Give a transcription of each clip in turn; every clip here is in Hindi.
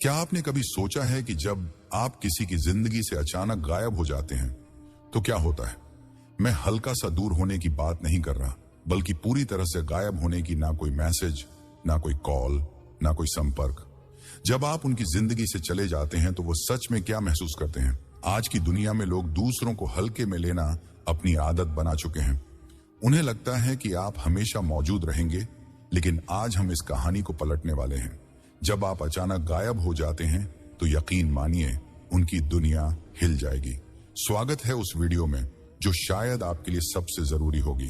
क्या आपने कभी सोचा है कि जब आप किसी की जिंदगी से अचानक गायब हो जाते हैं तो क्या होता है? मैं हल्का सा दूर होने की बात नहीं कर रहा, बल्कि पूरी तरह से गायब होने की। ना कोई मैसेज, ना कोई कॉल, ना कोई संपर्क। जब आप उनकी जिंदगी से चले जाते हैं तो वो सच में क्या महसूस करते हैं? आज की दुनिया में लोग दूसरों को हल्के में लेना अपनी आदत बना चुके हैं। उन्हें लगता है कि आप हमेशा मौजूद रहेंगे, लेकिन आज हम इस कहानी को पलटने वाले हैं। जब आप अचानक गायब हो जाते हैं तो यकीन मानिए, उनकी दुनिया हिल जाएगी। स्वागत है उस वीडियो में जो शायद आपके लिए सबसे जरूरी होगी।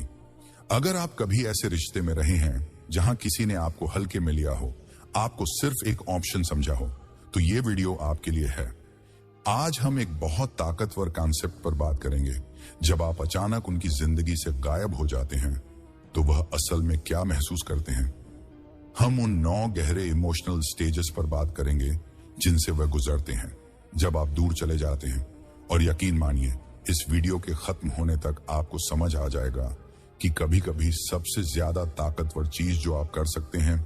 अगर आप कभी ऐसे रिश्ते में रहे हैं जहां किसी ने आपको हल्के में लिया हो, आपको सिर्फ एक ऑप्शन समझा हो, तो ये वीडियो आपके लिए है। आज हम एक बहुत ताकतवर कॉन्सेप्ट पर बात करेंगे। जब आप अचानक उनकी जिंदगी से गायब हो जाते हैं तो वह असल में क्या महसूस करते हैं। हम उन 9 गहरे इमोशनल स्टेजेस पर बात करेंगे जिनसे वह गुजरते हैं जब आप दूर चले जाते हैं। और यकीन मानिए, इस वीडियो के खत्म होने तक आपको समझ आ जाएगा कि कभी कभी सबसे ज्यादा ताकतवर चीज जो आप कर सकते हैं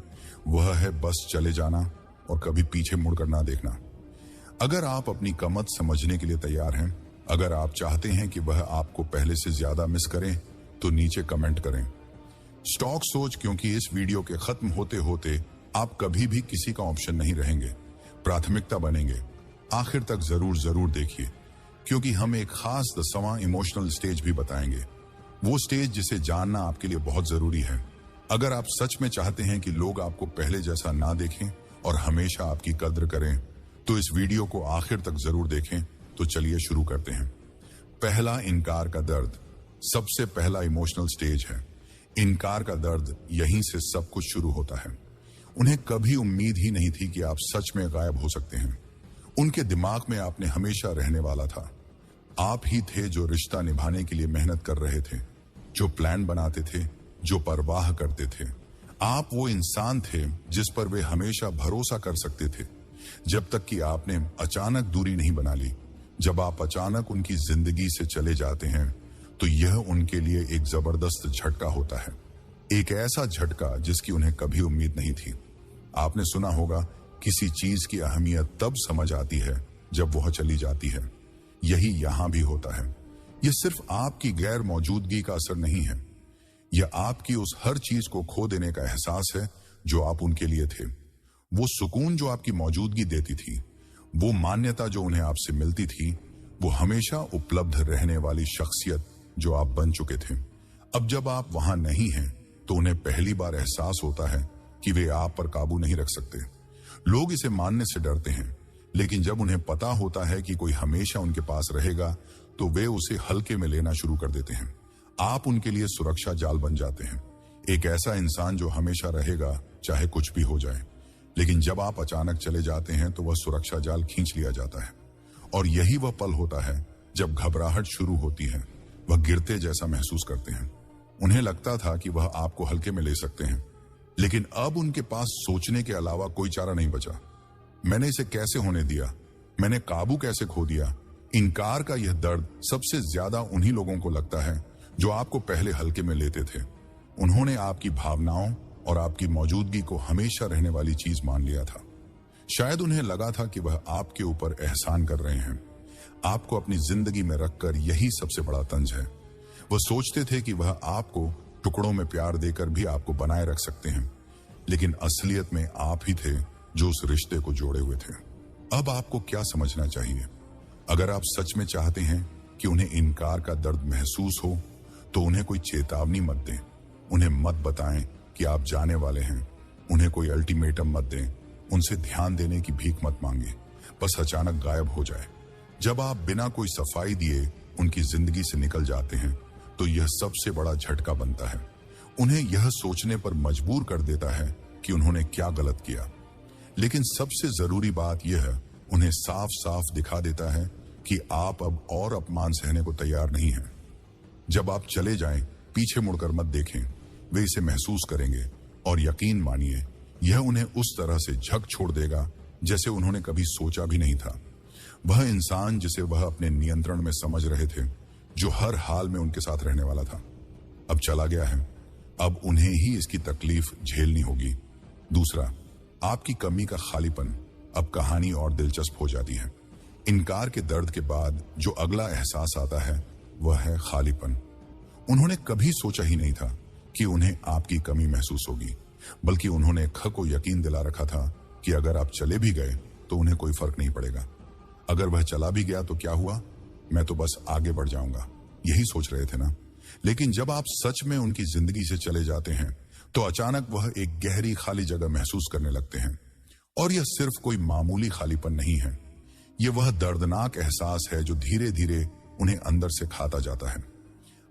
वह है बस चले जाना और कभी पीछे मुड़कर ना देखना। अगर आप अपनी कमत समझने के लिए तैयार हैं, अगर आप चाहते हैं कि वह आपको पहले से ज्यादा मिस करें, तो नीचे कमेंट करें स्टॉक सोच, क्योंकि इस वीडियो के खत्म होते होते आप कभी भी किसी का ऑप्शन नहीं रहेंगे, प्राथमिकता बनेंगे। आखिर तक जरूर देखिए, क्योंकि हम एक खास 10वां इमोशनल स्टेज भी बताएंगे। वो स्टेज जिसे जानना आपके लिए बहुत जरूरी है। अगर आप सच में चाहते हैं कि लोग आपको पहले जैसा ना देखें और हमेशा आपकी कद्र करें, तो इस वीडियो को आखिर तक जरूर देखें। तो चलिए शुरू करते हैं। पहला, इनकार का दर्द। सबसे पहला इमोशनल स्टेज है इनकार का दर्द। यहीं से सब कुछ शुरू होता है। उन्हें कभी उम्मीद ही नहीं थी कि आप सच में गायब हो सकते हैं। उनके दिमाग में आपने हमेशा रहने वाला था। आप ही थे जो रिश्ता निभाने के लिए मेहनत कर रहे थे, जो प्लान बनाते थे, जो परवाह करते थे। आप वो इंसान थे जिस पर वे हमेशा भरोसा कर सकते थे, जब तक कि आपने अचानक दूरी नहीं बना ली। जब आप अचानक उनकी जिंदगी से चले जाते हैं तो यह उनके लिए एक जबरदस्त झटका होता है। एक ऐसा झटका जिसकी उन्हें कभी उम्मीद नहीं थी। आपने सुना होगा, किसी चीज की अहमियत तब समझ आती है जब वह चली जाती है। यही यहां भी होता है। यह सिर्फ आपकी गैर मौजूदगी का असर नहीं है, यह आपकी उस हर चीज को खो देने का एहसास है जो आप उनके लिए थे। वो सुकून जो आपकी मौजूदगी देती थी, वो मान्यता जो उन्हें आपसे मिलती थी, वो हमेशा उपलब्ध रहने वाली शख्सियत जो आप बन चुके थे। अब जब आप वहां नहीं हैं तो उन्हें पहली बार एहसास होता है कि वे आप पर काबू नहीं रख सकते। लोग इसे मानने से डरते हैं, लेकिन जब उन्हें पता होता है कि कोई हमेशा उनके पास रहेगा तो वे उसे हल्के में लेना शुरू कर देते हैं। आप उनके लिए सुरक्षा जाल बन जाते हैं, एक ऐसा इंसान जो हमेशा रहेगा चाहे कुछ भी हो जाए। लेकिन जब आप अचानक चले जाते हैं तो वह सुरक्षा जाल खींच लिया जाता है। और यही वह पल होता है जब घबराहट शुरू होती है। वह गिरते जैसा महसूस करते हैं। उन्हें लगता था कि वह आपको हल्के में ले सकते हैं, लेकिन अब उनके पास सोचने के अलावा कोई चारा नहीं बचा। मैंने इसे कैसे होने दिया? मैंने काबू कैसे खो दिया? इनकार का यह दर्द सबसे ज्यादा उन्हीं लोगों को लगता है जो आपको पहले हल्के में लेते थे। उन्होंने आपकी भावनाओं और आपकी मौजूदगी को हमेशा रहने वाली चीज मान लिया था। शायद उन्हें लगा था कि वह आपके ऊपर एहसान कर रहे हैं, आपको अपनी जिंदगी में रखकर। यही सबसे बड़ा तंज है। वह सोचते थे कि वह आपको टुकड़ों में प्यार देकर भी आपको बनाए रख सकते हैं, लेकिन असलियत में आप ही थे जो उस रिश्ते को जोड़े हुए थे। अब आपको क्या समझना चाहिए? अगर आप सच में चाहते हैं कि उन्हें इनकार का दर्द महसूस हो, तो उन्हें कोई चेतावनी मत दें। उन्हें मत बताएं कि आप जाने वाले हैं। उन्हें कोई अल्टीमेटम मत दें। उनसे ध्यान देने की भीख मत मांगे। बस अचानक गायब हो जाए। जब आप बिना कोई सफाई दिए उनकी जिंदगी से निकल जाते हैं तो यह सबसे बड़ा झटका बनता है। उन्हें यह सोचने पर मजबूर कर देता है कि उन्होंने क्या गलत किया। लेकिन सबसे जरूरी बात यह है, उन्हें साफ साफ दिखा देता है कि आप अब और अपमान सहने को तैयार नहीं हैं। जब आप चले जाएं, पीछे मुड़कर मत देखें। वे इसे महसूस करेंगे और यकीन मानिए, यह उन्हें उस तरह से झक छोड़ देगा जैसे उन्होंने कभी सोचा भी नहीं था। वह इंसान जिसे वह अपने नियंत्रण में समझ रहे थे, जो हर हाल में उनके साथ रहने वाला था, अब चला गया है। अब उन्हें ही इसकी तकलीफ झेलनी होगी। दूसरा, आपकी कमी का खालीपन। अब कहानी और दिलचस्प हो जाती है। इनकार के दर्द के बाद जो अगला एहसास आता है वह है खालीपन। उन्होंने कभी सोचा ही नहीं था कि उन्हें आपकी कमी महसूस होगी, बल्कि उन्होंने खुद को यकीन दिला रखा था कि अगर आप चले भी गए तो उन्हें कोई फर्क नहीं पड़ेगा। अगर वह चला भी गया तो क्या हुआ, मैं तो बस आगे बढ़ जाऊंगा, यही सोच रहे थे ना। लेकिन जब आप सच में उनकी जिंदगी से चले जाते हैं तो अचानक वह एक गहरी खाली जगह महसूस करने लगते हैं। और यह सिर्फ कोई मामूली खालीपन नहीं है, यह वह दर्दनाक एहसास है जो धीरे धीरे उन्हें अंदर से खाता जाता है।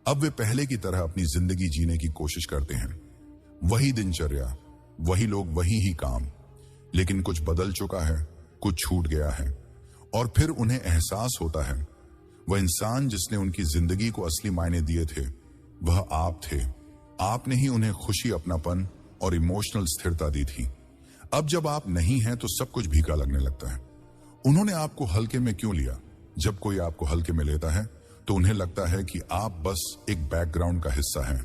अब वे पहले की तरह अपनी जिंदगी जीने की कोशिश करते हैं, वही दिनचर्या, वही लोग, वही ही काम, लेकिन कुछ बदल चुका है, कुछ छूट गया है। और फिर उन्हें एहसास होता है वह इंसान जिसने उनकी जिंदगी को असली मायने दिए थे वह आप थे। आपने ही उन्हें खुशी, अपनापन और इमोशनल स्थिरता दी थी। अब जब आप नहीं हैं तो सब कुछ फीका लगने लगता है। उन्होंने आपको हल्के में क्यों लिया? जब कोई आपको हल्के में लेता है तो उन्हें लगता है कि आप बस एक बैकग्राउंड का हिस्सा हैं,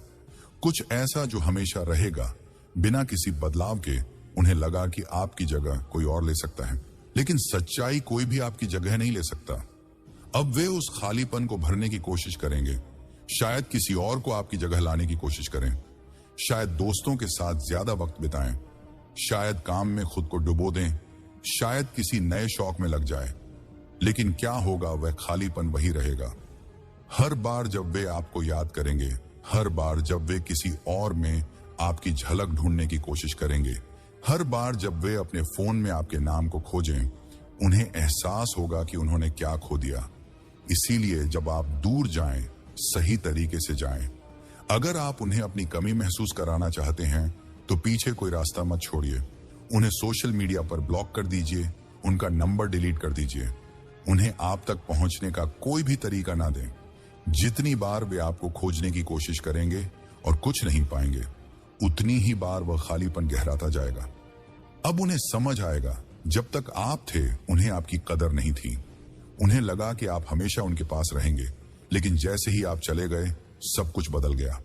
कुछ ऐसा जो हमेशा रहेगा। बिना किसी बदलाव के उन्हें लगा कि आपकी जगह कोई और ले सकता है, लेकिन सच्चाई कोई भी आपकी जगह नहीं ले सकता। अब वे उस खालीपन को भरने की कोशिश करेंगे, शायद किसी और को आपकी जगह लाने की कोशिश करें, शायद दोस्तों के साथ ज्यादा वक्त बिताएं, शायद काम में खुद को डुबो दें, शायद किसी नए शौक में लग जाए। लेकिन क्या होगा, वह खालीपन वही रहेगा। हर बार जब वे आपको याद करेंगे, हर बार जब वे किसी और में आपकी झलक ढूंढने की कोशिश करेंगे, हर बार जब वे अपने फोन में आपके नाम को खोजें, उन्हें एहसास होगा कि उन्होंने क्या खो दिया। इसीलिए जब आप दूर जाएं, सही तरीके से जाएं। अगर आप उन्हें अपनी कमी महसूस कराना चाहते हैं तो पीछे कोई रास्ता मत छोड़िए। उन्हें सोशल मीडिया पर ब्लॉक कर दीजिए, उनका नंबर डिलीट कर दीजिए। उन्हें आप तक पहुंचने का कोई भी तरीका ना दें। जितनी बार वे आपको खोजने की कोशिश करेंगे और कुछ नहीं पाएंगे, उतनी ही बार वह खालीपन गहराता जाएगा। अब उन्हें समझ आएगा, जब तक आप थे उन्हें आपकी कदर नहीं थी। उन्हें लगा कि आप हमेशा उनके पास रहेंगे, लेकिन जैसे ही आप चले गए सब कुछ बदल गया।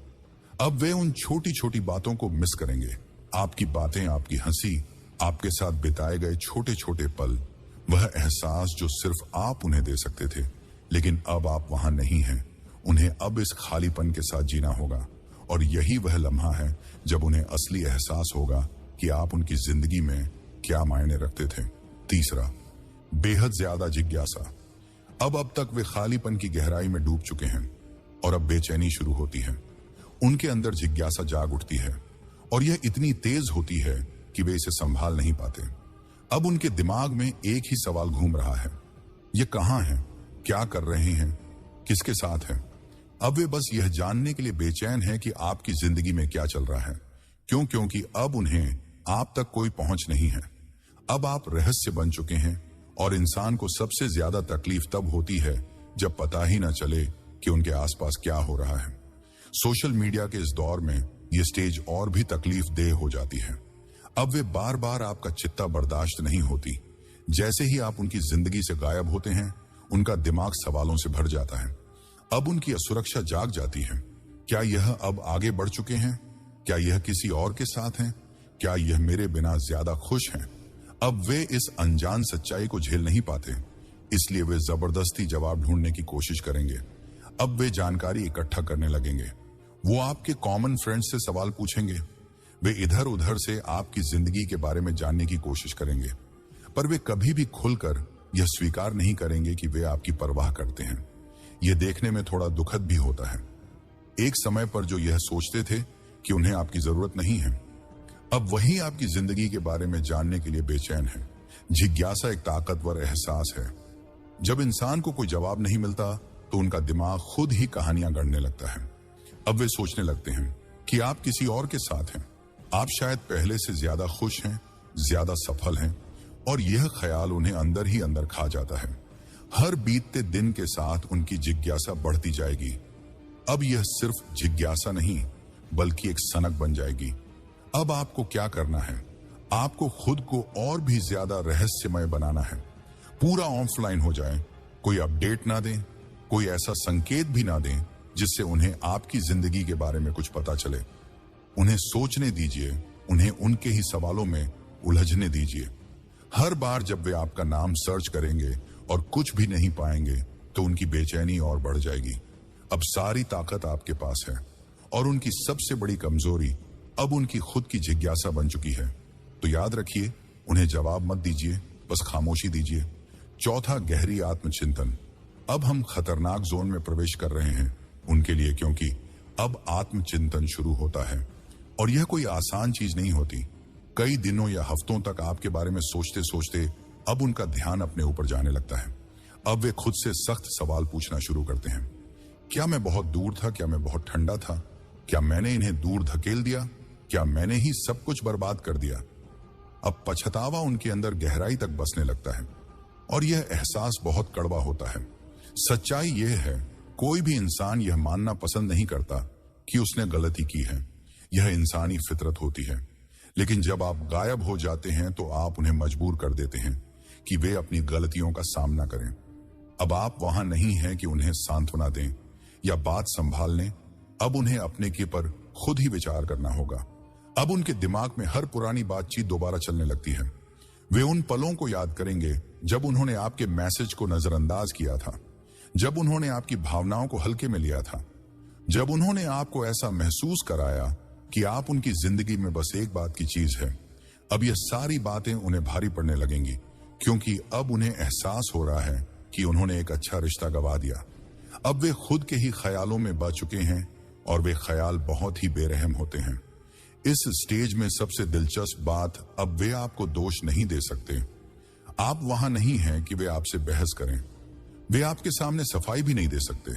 अब वे उन छोटी छोटी बातों को मिस करेंगे, आपकी बातें, आपकी हंसी, आपके साथ बिताए गए छोटे छोटे पल, वह एहसास जो सिर्फ आप उन्हें दे सकते थे। लेकिन अब आप वहां नहीं हैं। उन्हें अब इस खालीपन के साथ जीना होगा, और यही वह लम्हा है जब उन्हें असली एहसास होगा कि आप उनकी जिंदगी में क्या मायने रखते थे। तीसरा, बेहद ज्यादा जिज्ञासा। अब तक वे खालीपन की गहराई में डूब चुके हैं और अब बेचैनी शुरू होती है। उनके अंदर जिज्ञासा जाग उठती है और यह इतनी तेज होती है कि वे इसे संभाल नहीं पाते। अब उनके दिमाग में एक ही सवाल घूम रहा है, ये कहां है, क्या कर रहे हैं, किसके साथ है। अब वे बस यह जानने के लिए बेचैन हैं कि आपकी जिंदगी में क्या चल रहा है। क्योंकि अब उन्हें आप तक कोई पहुंच नहीं है। अब आप रहस्य बन चुके हैं, और इंसान को सबसे ज्यादा तकलीफ तब होती है जब पता ही ना चले कि उनके आसपास क्या हो रहा है। सोशल मीडिया के इस दौर में यह स्टेज और भी तकलीफ देह हो जाती है। अब वे बार बार आपका चित्ता बर्दाश्त नहीं होती। जैसे ही आप उनकी जिंदगी से गायब होते हैं, उनका दिमाग सवालों से भर जाता है। अब उनकी असुरक्षा जाग जाती है। क्या यह अब आगे बढ़ चुके हैं? क्या यह किसी और के साथ हैं? क्या यह मेरे बिना ज्यादा खुश हैं? अब वे इस अनजान सच्चाई को झेल नहीं पाते, इसलिए वे जबरदस्ती जवाब ढूंढने की कोशिश करेंगे। अब वे जानकारी इकट्ठा करने लगेंगे। वो आपके कॉमन फ्रेंड से सवाल पूछेंगे। वे इधर उधर से आपकी जिंदगी के बारे में जानने की कोशिश करेंगे, पर वे कभी भी खुलकर यह स्वीकार नहीं करेंगे कि वे आपकी परवाह करते हैं। यह देखने में थोड़ा दुखद भी होता है। एक समय पर जो यह सोचते थे कि उन्हें आपकी जरूरत नहीं है, अब वही आपकी जिंदगी के बारे में जानने के लिए बेचैन है। जिज्ञासा एक ताकतवर एहसास है। जब इंसान को कोई जवाब नहीं मिलता तो उनका दिमाग खुद ही कहानियां गढ़ने लगता है। अब वे सोचने लगते हैं कि आप किसी और के साथ हैं। आप शायद पहले से ज्यादा खुश हैं, ज्यादा सफल हैं, और यह ख्याल उन्हें अंदर ही अंदर खा जाता है। हर बीतते दिन के साथ उनकी जिज्ञासा बढ़ती जाएगी। अब यह सिर्फ जिज्ञासा नहीं, बल्कि एक सनक बन जाएगी। अब आपको क्या करना है? आपको खुद को और भी ज्यादा रहस्यमय बनाना है। पूरा ऑफलाइन हो जाए, कोई अपडेट ना दें, कोई ऐसा संकेत भी ना दें जिससे उन्हें आपकी जिंदगी के बारे में कुछ पता चले। उन्हें सोचने दीजिए, उन्हें उनके ही सवालों में उलझने दीजिए। हर बार जब वे आपका नाम सर्च करेंगे और कुछ भी नहीं पाएंगे तो उनकी बेचैनी और बढ़ जाएगी। अब सारी ताकत आपके पास है और उनकी सबसे बड़ी कमजोरी अब उनकी खुद की जिज्ञासा बन चुकी है। तो याद रखिए, उन्हें जवाब मत दीजिए, बस खामोशी दीजिए। चौथा, गहरी आत्मचिंतन। अब हम खतरनाक जोन में प्रवेश कर रहे हैं उनके लिए, क्योंकि अब आत्मचिंतन शुरू होता है और यह कोई आसान चीज नहीं होती। कई दिनों या हफ्तों तक आपके बारे में सोचते सोचते अब उनका ध्यान अपने ऊपर जाने लगता है। अब वे खुद से सख्त सवाल पूछना शुरू करते हैं। क्या मैं बहुत दूर था? क्या मैं बहुत ठंडा था? क्या मैंने इन्हें दूर धकेल दिया? क्या मैंने ही सब कुछ बर्बाद कर दिया? अब पछतावा उनके अंदर गहराई तक बसने लगता है और यह एहसास बहुत कड़वा होता है। सच्चाई यह है, कोई भी इंसान यह मानना पसंद नहीं करता कि उसने गलती की है। यह इंसानी फितरत होती है। लेकिन जब आप गायब हो जाते हैं तो आप उन्हें मजबूर कर देते हैं कि वे अपनी गलतियों का सामना करें। अब आप वहां नहीं हैं कि उन्हें सांत्वना दें या बात संभाल लें। अब उन्हें अपने के पर खुद ही विचार करना होगा। अब उनके दिमाग में हर पुरानी बातचीत दोबारा चलने लगती है। वे उन पलों को याद करेंगे जब उन्होंने आपके मैसेज को नजरअंदाज किया था, जब उन्होंने आपकी भावनाओं को हल्के में लिया था, जब उन्होंने आपको ऐसा महसूस कराया कि आप उनकी जिंदगी में बस एक बात की चीज है। अब यह सारी बातें उन्हें भारी पड़ने लगेंगी, क्योंकि अब उन्हें एहसास हो रहा है कि उन्होंने एक अच्छा रिश्ता गंवा दिया। अब वे खुद के ही ख्यालों में बह चुके हैं और वे ख्याल बहुत ही बेरहम होते हैं। इस स्टेज में सबसे दिलचस्प बात, अब वे आपको दोष नहीं दे सकते। आप वहां नहीं हैं कि वे आपसे बहस करें। वे आपके सामने सफाई भी नहीं दे सकते।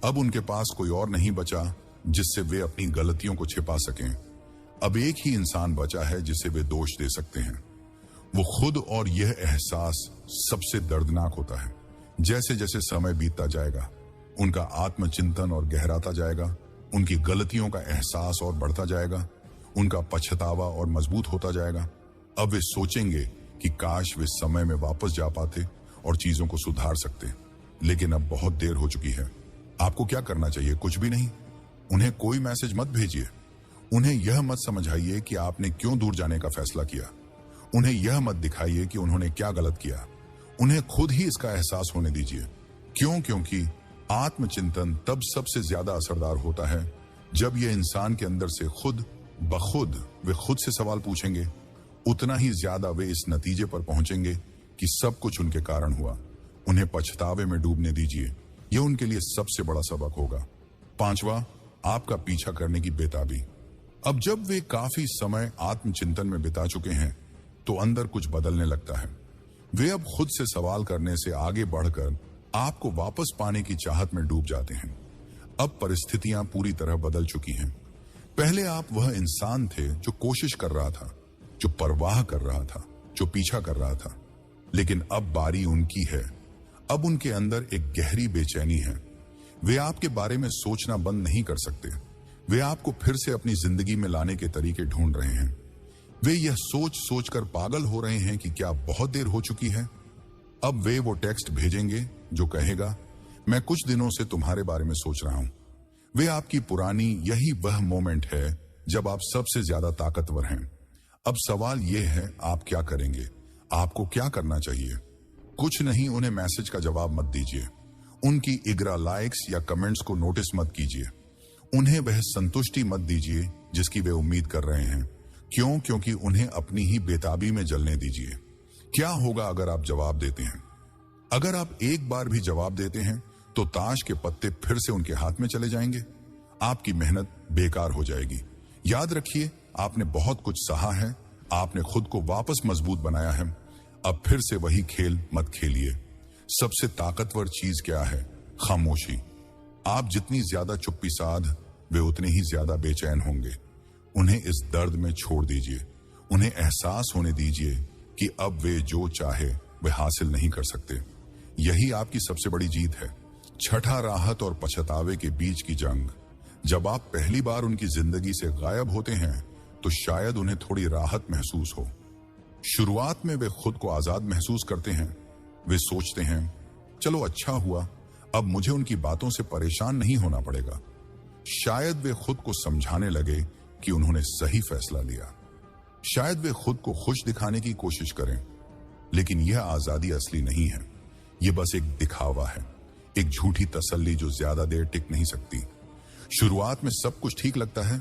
अब उनके पास कोई और नहीं बचा जिससे वे अपनी गलतियों को छिपा सकें। अब एक ही इंसान बचा है जिसे वे दोष दे सकते हैं, वो खुद। और यह एहसास सबसे दर्दनाक होता है। जैसे जैसे समय बीतता जाएगा, उनका आत्मचिंतन और गहराता जाएगा, उनकी गलतियों का एहसास और बढ़ता जाएगा, उनका पछतावा और मजबूत होता जाएगा। अब वे सोचेंगे कि काश वे समय में वापस जा पाते और चीजों को सुधार सकते, लेकिन अब बहुत देर हो चुकी है। आपको क्या करना चाहिए? कुछ भी नहीं। उन्हें कोई मैसेज मत भेजिए। उन्हें यह मत समझाइए कि आपने क्यों दूर जाने का फैसला किया। उन्हें यह मत दिखाइए कि उन्होंने क्या गलत किया। उन्हें खुद ही इसका एहसास होने दीजिए। क्यों? क्योंकि आत्मचिंतन तब सबसे ज्यादा असरदार होता है जब यह इंसान के अंदर से खुद बखुद वे खुद से सवाल पूछेंगे। उतना ही ज्यादा वे इस नतीजे पर पहुंचेंगे कि सब कुछ उनके कारण हुआ। उन्हें पछतावे में डूबने दीजिए। यह उनके लिए सबसे बड़ा सबक होगा। पांचवा, आपका पीछा करने की बेताबी। अब जब वे काफी समय आत्मचिंतन में बिता चुके हैं तो अंदर कुछ बदलने लगता है। वे अब खुद से सवाल करने से आगे बढ़कर आपको वापस पाने की चाहत में डूब जाते हैं। अब परिस्थितियां पूरी तरह बदल चुकी हैं। पहले आप वह इंसान थे जो कोशिश कर रहा था, जो परवाह कर रहा था, जो पीछा कर रहा था। लेकिन अब बारी उनकी है। अब उनके अंदर एक गहरी बेचैनी है। वे आपके बारे में सोचना बंद नहीं कर सकते। वे आपको फिर से अपनी जिंदगी में लाने के तरीके ढूंढ रहे हैं। वे यह सोच सोचकर पागल हो रहे हैं कि क्या बहुत देर हो चुकी है। अब वे वो टेक्स्ट भेजेंगे जो कहेगा, मैं कुछ दिनों से तुम्हारे बारे में सोच रहा हूं। वे आपकी पुरानी यही वह मोमेंट है जब आप सबसे ज्यादा ताकतवर हैं। अब सवाल यह है, आप क्या करेंगे? आपको क्या करना चाहिए? कुछ नहीं। उन्हें मैसेज का जवाब मत दीजिए। उनकी इगरा लाइक्स या कमेंट्स को नोटिस मत कीजिए। उन्हें वह संतुष्टि मत दीजिए जिसकी वे उम्मीद कर रहे हैं। क्यों? क्योंकि उन्हें अपनी ही बेताबी में जलने दीजिए। क्या होगा अगर आप जवाब देते हैं? अगर आप एक बार भी जवाब देते हैं तो ताश के पत्ते फिर से उनके हाथ में चले जाएंगे। आपकी मेहनत बेकार हो जाएगी। याद रखिए, आपने बहुत कुछ सहा है। आपने खुद को वापस मजबूत बनाया है। अब फिर से वही खेल मत खेलिए। सबसे ताकतवर चीज क्या है? खामोशी। आप जितनी ज्यादा चुप्पी साध, वे उतने ही ज्यादा बेचैन होंगे। उन्हें इस दर्द में छोड़ दीजिए। उन्हें एहसास होने दीजिए कि अब वे जो चाहे वे हासिल नहीं कर सकते। यही आपकी सबसे बड़ी जीत है। छठा, राहत और पछतावे के बीच की जंग। जब आप पहली बार उनकी जिंदगी से गायब होते हैं तो शायद उन्हें थोड़ी राहत महसूस हो। शुरुआत में वे खुद को आजाद महसूस करते हैं। वे सोचते हैं, चलो अच्छा हुआ, अब मुझे उनकी बातों से परेशान नहीं होना पड़ेगा। शायद वे खुद को समझाने लगे कि उन्होंने सही फैसला लिया। शायद वे खुद को खुश दिखाने की कोशिश करें। लेकिन यह आजादी असली नहीं है। यह बस एक दिखावा है, एक झूठी तसल्ली जो ज्यादा देर टिक नहीं सकती। शुरुआत में सब कुछ ठीक लगता है।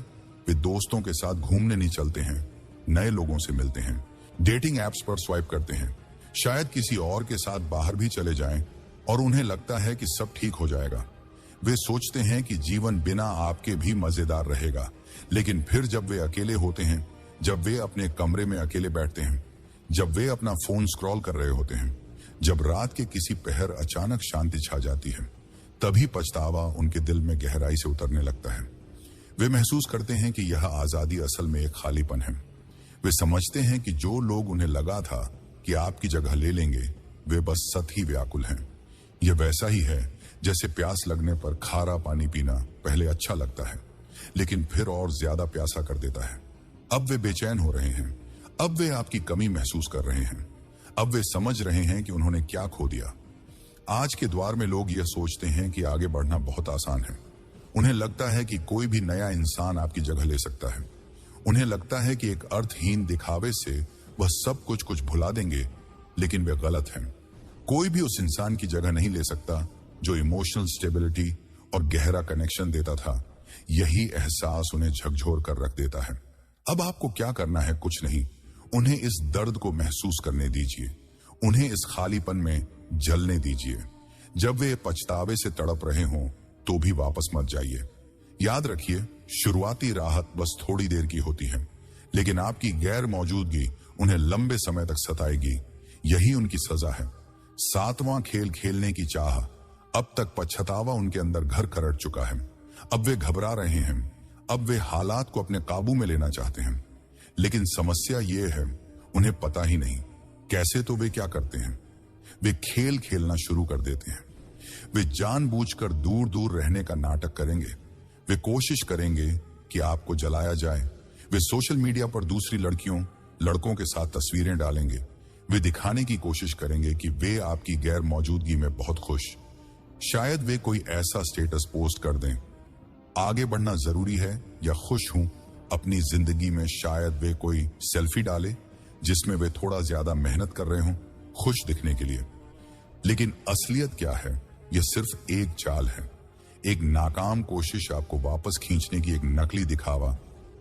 वे दोस्तों के साथ घूमने नहीं चलते हैं, नए लोगों से मिलते हैं, डेटिंग एप्स पर स्वाइप करते हैं, शायद किसी और के साथ बाहर भी चले जाएं और उन्हें लगता है कि सब ठीक हो जाएगा। वे सोचते हैं कि जीवन बिना आपके भी मजेदार रहेगा, लेकिन फिर जब वे अकेले होते हैं, जब वे अपने कमरे में अकेले बैठते हैं, जब वे अपना फोन स्क्रॉल कर रहे होते हैं, जब रात के किसी पहर अचानक शांति छा जाती है, तभी पछतावा उनके दिल में गहराई से उतरने लगता है। वे महसूस करते हैं कि यह आजादी असल में एक खालीपन है। वे समझते हैं कि जो लोग उन्हें लगा था कि आपकी जगह ले लेंगे, वे बस सत ही व्याकुल हैं। यह वैसा ही है जैसे प्यास लगने पर खारा पानी पीना पहले अच्छा लगता है, लेकिन फिर और ज्यादा प्यासा कर देता है। अब वे बेचैन हो रहे हैं, अब वे आपकी कमी महसूस कर रहे हैं, अब वे समझ रहे हैं कि उन्होंने क्या खो दिया। आज के द्वार में लोग यह सोचते हैं कि आगे बढ़ना बहुत आसान है। उन्हें लगता है कि कोई भी नया इंसान आपकी जगह ले सकता है। उन्हें लगता है कि एक अर्थहीन दिखावे से वह सब कुछ भुला देंगे, लेकिन वे गलत हैं। कोई भी उस इंसान की जगह नहीं ले सकता जो इमोशनल स्टेबिलिटी और गहरा कनेक्शन देता था। यही एहसास उन्हें झकझोर कर रख देता है। अब आपको क्या करना है? कुछ नहीं। उन्हें इस दर्द को महसूस करने दीजिए, उन्हें इस खालीपन में जलने दीजिए। जब वे पछतावे से तड़प रहे हों तो भी वापस मत जाइए। याद रखिए, शुरुआती राहत बस थोड़ी देर की होती है, लेकिन आपकी गैर मौजूदगी उन्हें लंबे समय तक सताएगी। यही उनकी सजा है। 7वां खेल खेलने की चाह, अब तक पछतावा उनके अंदर घर करट चुका है। अब वे घबरा रहे हैं, अब वे हालात को अपने काबू में लेना चाहते हैं, लेकिन समस्या ये है, उन्हें पता ही नहीं कैसे। तो वे क्या करते हैं? वे खेल खेलना शुरू कर देते हैं। वे जानबूझकर दूर दूर रहने का नाटक करेंगे। वे कोशिश करेंगे कि आपको जलाया जाए। वे सोशल मीडिया पर दूसरी लड़कियों, लड़कों के साथ तस्वीरें डालेंगे। वे दिखाने की कोशिश करेंगे कि वे आपकी गैर मौजूदगी में बहुत खुश। शायद वे कोई ऐसा स्टेटस पोस्ट कर दें, आगे बढ़ना जरूरी है या खुश हूं अपनी जिंदगी में। शायद वे कोई सेल्फी डाले जिसमें वे थोड़ा ज्यादा मेहनत कर रहे हों खुश दिखने के लिए। लेकिन असलियत क्या है? यह सिर्फ एक चाल है, एक नाकाम कोशिश आपको वापस खींचने की, एक नकली दिखावा,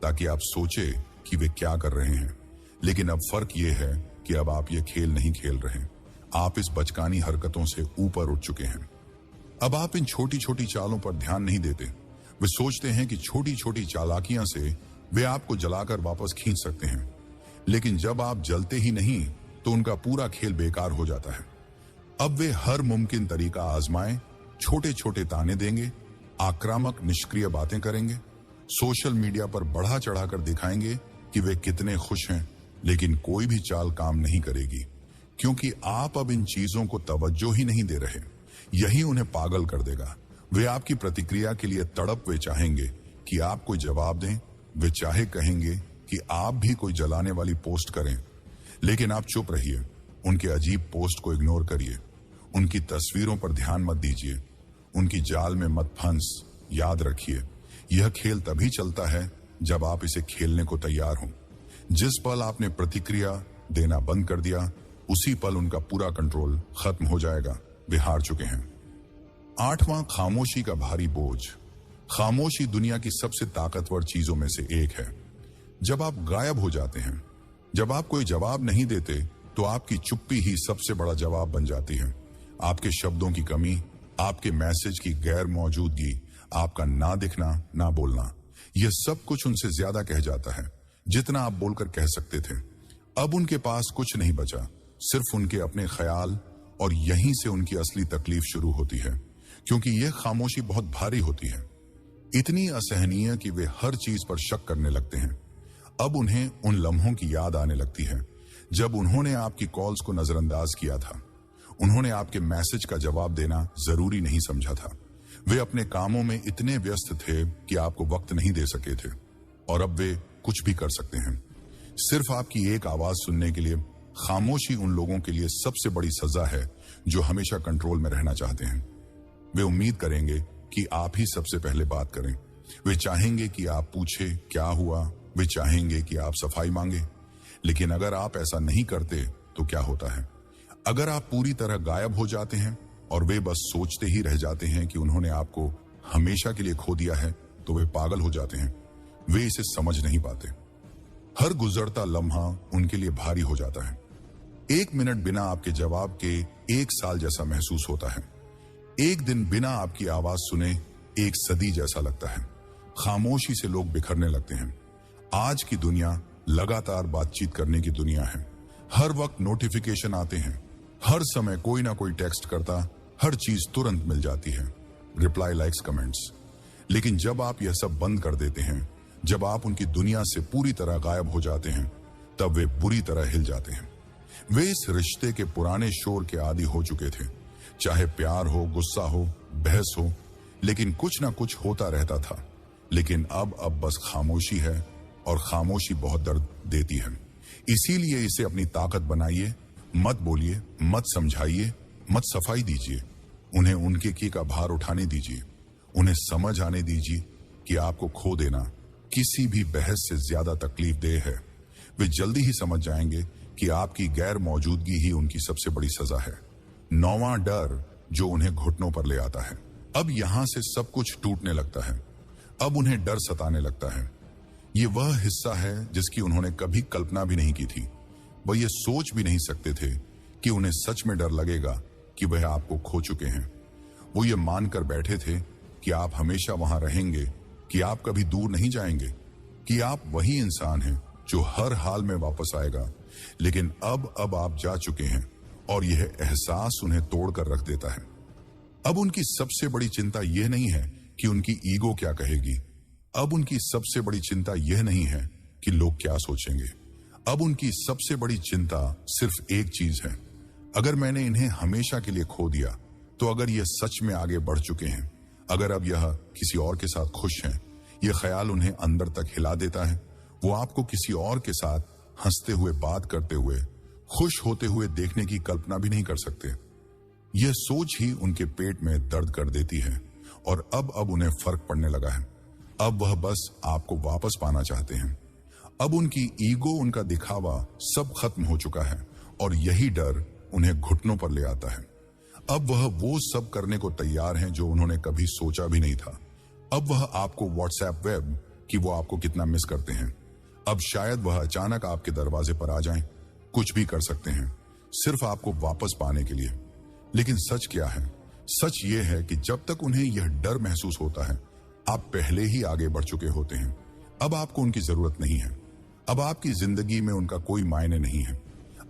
ताकि आप सोचे कि वे क्या कर रहे हैं। लेकिन अब फर्क यह है कि अब आप ये खेल नहीं खेल रहे। आप इस बचकानी हरकतों से ऊपर उठ चुके हैं। अब आप इन छोटी छोटी चालों पर ध्यान नहीं देते। वे सोचते हैं कि छोटी छोटी चालाकियां से वे आपको जलाकर वापस खींच सकते हैं, लेकिन जब आप जलते ही नहीं तो उनका पूरा खेल बेकार हो जाता है। अब वे हर मुमकिन तरीका आजमाएं, छोटे छोटे ताने देंगे, आक्रामक निष्क्रिय बातें करेंगे, सोशल मीडिया पर बढ़ा चढ़ाकर दिखाएंगे कि वे कितने खुश हैं, लेकिन कोई भी चाल काम नहीं करेगी, क्योंकि आप अब इन चीजों को तवज्जो ही नहीं दे रहे। यही उन्हें पागल कर देगा। वे आपकी प्रतिक्रिया के लिए तड़प, वे चाहेंगे कि आप कोई जवाब दें, वे चाहे कहेंगे कि आप भी कोई जलाने वाली पोस्ट करें, लेकिन आप चुप रहिए। उनके अजीब पोस्ट को इग्नोर करिए, उनकी तस्वीरों पर ध्यान मत दीजिए, उनकी जाल में मत फंस। याद रखिए, यह खेल तभी चलता है जब आप इसे खेलने को तैयार हों। जिस पल आपने प्रतिक्रिया देना बंद कर दिया, उसी पल उनका पूरा कंट्रोल खत्म हो जाएगा। वे हार चुके हैं। 8वां, खामोशी का भारी बोझ। खामोशी दुनिया की सबसे ताकतवर चीजों में से एक है। जब आप गायब हो जाते हैं, जब आप कोई जवाब नहीं देते, तो आपकी चुप्पी ही सबसे बड़ा जवाब बन जाती है। आपके शब्दों की कमी, आपके मैसेज की गैर मौजूदगी, आपका ना दिखना, ना बोलना, यह सब कुछ उनसे ज्यादा कह जाता है जितना आप बोलकर कह सकते थे। अब उनके पास कुछ नहीं बचा, सिर्फ उनके अपने ख्याल, और यहीं से उनकी असली तकलीफ शुरू होती है, क्योंकि यह खामोशी बहुत भारी होती है, इतनी असहनीय कि वे हर चीज पर शक करने लगते हैं। अब उन्हें उन लम्हों की याद आने लगती है जब उन्होंने आपकी कॉल्स को नजरअंदाज किया था, उन्होंने आपके मैसेज का जवाब देना जरूरी नहीं समझा था। वे अपने कामों में इतने व्यस्त थे कि आपको वक्त नहीं दे सके थे, और अब वे कुछ भी कर सकते हैं सिर्फ आपकी एक आवाज सुनने के लिए। खामोशी उन लोगों के लिए सबसे बड़ी सजा है जो हमेशा कंट्रोल में रहना चाहते हैं। वे उम्मीद करेंगे कि आप ही सबसे पहले बात करें। वे चाहेंगे कि आप पूछे क्या हुआ, वे चाहेंगे कि आप सफाई मांगे। लेकिन अगर आप ऐसा नहीं करते तो क्या होता है? अगर आप पूरी तरह गायब हो जाते हैं और वे बस सोचते ही रह जाते हैं कि उन्होंने आपको हमेशा के लिए खो दिया है, तो वे पागल हो जाते हैं। वे इसे समझ नहीं पाते। हर गुजरता लम्हा उनके लिए भारी हो जाता है। 1 मिनट बिना आपके जवाब के 1 साल जैसा महसूस होता है। 1 दिन बिना आपकी आवाज सुने 1 सदी जैसा लगता है। खामोशी से लोग बिखरने लगते हैं। आज की दुनिया लगातार बातचीत करने की दुनिया है। हर वक्त नोटिफिकेशन आते हैं, हर समय कोई ना कोई टेक्स्ट करता, हर चीज तुरंत मिल जाती है, रिप्लाई, लाइक्स, कमेंट्स। लेकिन जब आप यह सब बंद कर देते हैं, जब आप उनकी दुनिया से पूरी तरह गायब हो जाते हैं, तब वे बुरी तरह हिल जाते हैं। वे इस रिश्ते के पुराने शोर के आदी हो चुके थे। चाहे प्यार हो, गुस्सा हो, बहस हो, लेकिन कुछ ना कुछ होता रहता था। लेकिन अब बस खामोशी है, और खामोशी बहुत दर्द देती है। इसीलिए इसे अपनी ताकत बनाइए। मत बोलिए, मत समझाइए, मत सफाई दीजिए। उन्हें उनके की का भार उठाने दीजिए। उन्हें समझ आने दीजिए कि आपको खो देना किसी भी बहस से ज्यादा तकलीफ देह है। वे जल्दी ही समझ जाएंगे कि आपकी गैर मौजूदगी ही उनकी सबसे बड़ी सजा है। 9वां डर जो उन्हें घुटनों पर ले आता है। अब यहां से सब कुछ टूटने लगता है। अब उन्हें डर सताने लगता है। ये वह हिस्सा है जिसकी उन्होंने कभी कल्पना भी नहीं की थी। वह ये सोच भी नहीं सकते थे कि उन्हें सच में डर लगेगा कि वह आपको खो चुके हैं। वो ये मानकर बैठे थे कि आप हमेशा वहां रहेंगे, कि आप कभी दूर नहीं जाएंगे, कि आप वही इंसान हैं जो हर हाल में वापस आएगा। लेकिन अब आप जा चुके हैं, और यह एहसास उन्हें तोड़कर रख देता है। अब उनकी सबसे बड़ी चिंता यह नहीं है कि उनकी ईगो क्या कहेगी। अब उनकी सबसे बड़ी चिंता यह नहीं है कि लोग क्या सोचेंगे। अब उनकी सबसे बड़ी चिंता सिर्फ एक चीज है। अगर मैंने इन्हें हमेशा के लिए खो दिया, तो अगर यह सच में आगे बढ़ चुके हैं, अगर अब यह किसी और के साथ खुश हैं, यह ख्याल उन्हें अंदर तक हिला देता है। वो आपको किसी और के साथ हंसते हुए, बात करते हुए, खुश होते हुए देखने की कल्पना भी नहीं कर सकते। यह सोच ही उनके पेट में दर्द कर देती है, और अब उन्हें फर्क पड़ने लगा है। अब वह बस आपको वापस पाना चाहते हैं। अब उनकी ईगो, उनका दिखावा सब खत्म हो चुका है, और यही डर उन्हें घुटनों पर ले आता है। अब वह वो सब करने को तैयार हैं जो उन्होंने कभी सोचा भी नहीं था। अब वह आपको व्हाट्सएप वेब कि वो आपको कितना मिस करते हैं। अब शायद वह अचानक आपके दरवाजे पर आ जाएं, कुछ भी कर सकते हैं सिर्फ आपको वापस पाने के लिए। लेकिन सच क्या है? सच ये है कि जब तक उन्हें यह डर महसूस होता है, आप पहले ही आगे बढ़ चुके होते हैं। अब आपको उनकी जरूरत नहीं है। अब आपकी जिंदगी में उनका कोई मायने नहीं है।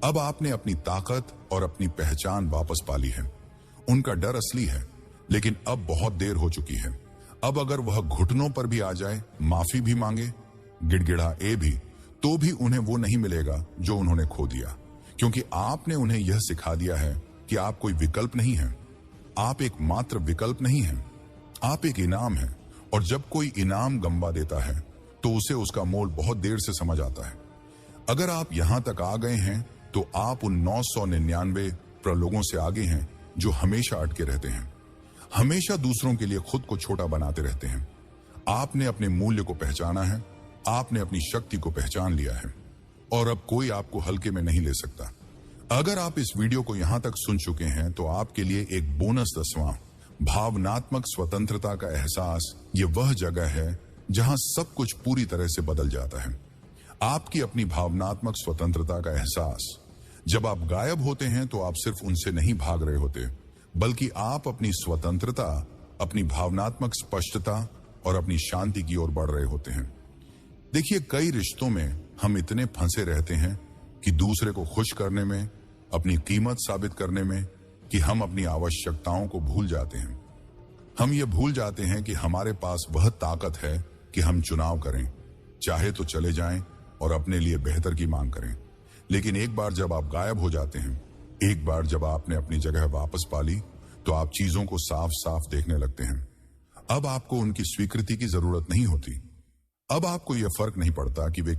अब आपने अपनी ताकत और अपनी पहचान वापस पा ली है। उनका डर असली है, लेकिन अब बहुत देर हो चुकी है। अब अगर वह घुटनों पर भी आ जाए, माफी भी मांगे, गिड़गिड़ाए भी, तो भी उन्हें वो नहीं मिलेगा जो उन्होंने खो दिया। क्योंकि आपने उन्हें यह सिखा दिया है कि आप कोई विकल्प नहीं है। आप एक मात्र विकल्प नहीं है, आप एक इनाम है। और जब कोई इनाम गंवा देता है, तो उसे उसका मोल बहुत देर से समझ आता है। अगर आप यहां तक आ गए हैं, तो आप उन 999 प्रलोगों से आगे हैं जो हमेशा अटके रहते हैं, हमेशा दूसरों के लिए खुद को छोटा बनाते रहते हैं। आपने अपने मूल्य को पहचाना है, आपने अपनी शक्ति को पहचान लिया है, और अब कोई आपको हल्के में नहीं ले सकता। अगर आप इस वीडियो को यहां तक सुन चुके हैं, तो आपके लिए एक बोनस 10वां भावनात्मक स्वतंत्रता का एहसास। ये वह जगह है जहां सब कुछ पूरी तरह से बदल जाता है। आपकी अपनी भावनात्मक स्वतंत्रता का एहसास। जब आप गायब होते हैं, तो आप सिर्फ उनसे नहीं भाग रहे होते, बल्कि आप अपनी स्वतंत्रता, अपनी भावनात्मक स्पष्टता और अपनी शांति की ओर बढ़ रहे होते हैं। देखिए, कई रिश्तों में हम इतने फंसे रहते हैं कि दूसरे को खुश करने में, अपनी कीमत साबित करने में, कि हम अपनी आवश्यकताओं को भूल जाते हैं। हम ये भूल जाते हैं कि हमारे पास वह ताकत है कि हम चुनाव करें, चाहे तो चले जाएं और अपने लिए बेहतर की मांग करें। लेकिन एक बार जब आप गायब हो जाते हैं, एक बार जब आपने अपनी जगह वापस पा ली, तो आप चीजों को साफ साफ देखने लगते हैं। अब आपको उनकी स्वीकृति की जरूरत नहीं होती। अब आपको यह फर्क नहीं पड़ता कि वे